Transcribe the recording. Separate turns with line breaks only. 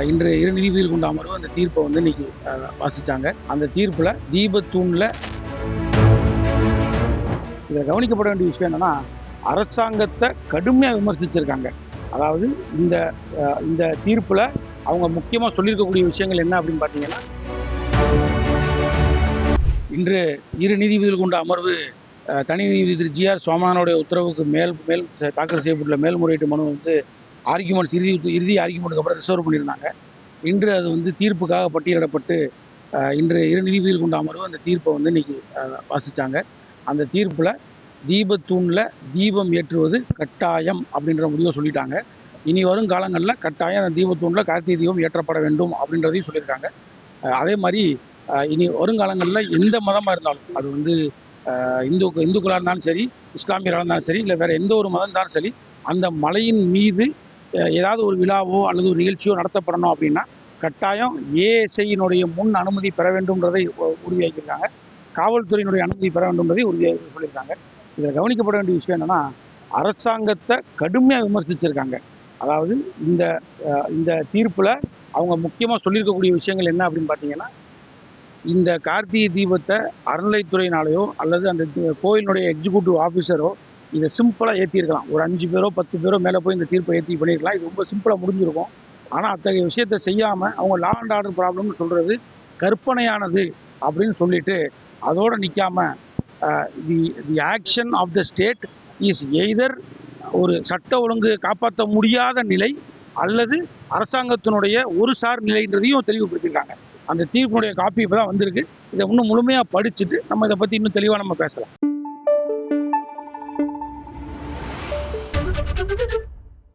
இன்று 2 நீதிபதிகள் கொண்ட அமர்வு அந்த தீர்ப்பை வந்து இன்னைக்கு வாசித்தாங்க. அந்த தீர்ப்பில் தீபத்தூணில் இதில் கவனிக்கப்பட வேண்டிய விஷயம் என்னென்னா, அரசாங்கத்தை கடுமையாக விமர்சிச்சிருக்காங்க. அதாவது இந்த தீர்ப்பில் அவங்க முக்கியமாக சொல்லியிருக்கக்கூடிய விஷயங்கள் என்ன அப்படின்னு பார்த்தீங்கன்னா, இன்று 2 நீதிபதிகள் கொண்ட அமர்வு தனி நீதிபதி திரு ஜி.ஆர். சோமனானுடைய உத்தரவுக்கு மேல் தாக்கல் செய்யப்பட்டுள்ள மேல்முறையீட்டு மனு வந்து ஆர்கியூமெண்ட் இறுதி ஆர்கியூமெண்ட்டுக்கு அப்புறம் ரிசர்வ் பண்ணியிருந்தாங்க. இன்று அது வந்து தீர்ப்புக்காக பட்டியலிடப்பட்டு இன்று 2 நீதிபதிகள் கொண்ட அமர்வு அந்த தீர்ப்பை வந்து இன்னைக்கு வாசித்தாங்க. அந்த தீர்ப்பில் தீபத்தூணில் தீபம் ஏற்றுவது கட்டாயம் அப்படின்ற முடிவை சொல்லிட்டாங்க. இனி வரும் காலங்களில் கட்டாயம் அந்த தீபத்தூணில் கார்த்திகை தீபம் ஏற்றப்பட வேண்டும் அப்படின்றதையும் சொல்லியிருக்காங்க. அதே மாதிரி இனி வருங்காலங்களில் எந்த மதமாக இருந்தாலும், அது வந்து இந்துக்களாக இருந்தாலும் சரி, இஸ்லாமியராக இருந்தாலும் சரி, இல்லை வேறு எந்த ஒரு மதம் இருந்தாலும் சரி, அந்த மலையின் மீது ஏதாவது ஒரு விழாவோ அல்லது ஒரு நிகழ்ச்சியோ நடத்தப்படணும் அப்படின்னா கட்டாயம் ஏஎஸ்ஐயினுடைய முன் அனுமதி பெற வேண்டும்ன்றதை உறுதியாக்கியிருக்காங்க. காவல்துறையினுடைய அனுமதி பெற வேண்டும்ன்றதை உறுதியாக சொல்லியிருக்காங்க. இதில் கவனிக்கப்பட வேண்டிய விஷயம் என்னென்னா, அரசாங்கத்தை கடுமையாக விமர்சிச்சிருக்காங்க. அதாவது இந்த தீர்ப்பில் அவங்க முக்கியமாக சொல்லியிருக்கக்கூடிய விஷயங்கள் என்ன அப்படின்னு பார்த்தீங்கன்னா, இந்த கார்த்திகை தீபத்தை அறநிலைத்துறையினாலேயோ அல்லது அந்த கோயிலினுடைய எக்ஸிக்யூட்டிவ் ஆஃபீஸரோ இதை சிம்பிளாக ஏற்றிருக்கலாம். ஒரு 5 பேரோ 10 பேரோ மேலே போய் இந்த தீர்ப்பை ஏற்றி பண்ணியிருக்கலாம். இது ரொம்ப சிம்பிளாக முடிஞ்சிருக்கும். ஆனால் அத்தகைய விஷயத்தை செய்யாமல் அவங்க லா அண்ட் ஆர்டர் ப்ராப்ளம்னு சொல்கிறது கற்பனையானது அப்படின்னு சொல்லிட்டு அதோடு நிற்காமல் the action of the state is either ஒரு சட்ட ஒழுங்கு காப்பாற்ற முடியாத நிலை அல்லது அரசாங்கத்தினுடைய ஒரு சார் நிலைன்றதையும் தெளிவுபடுத்தியிருக்காங்க. அந்த தீர்ப்பினுடைய காப்பி இப்போ தான் வந்திருக்கு. இதை இன்னும் முழுமையாக படிச்சுட்டு நம்ம இதை பற்றி இன்னும் தெளிவாக நம்ம பேசலாம்.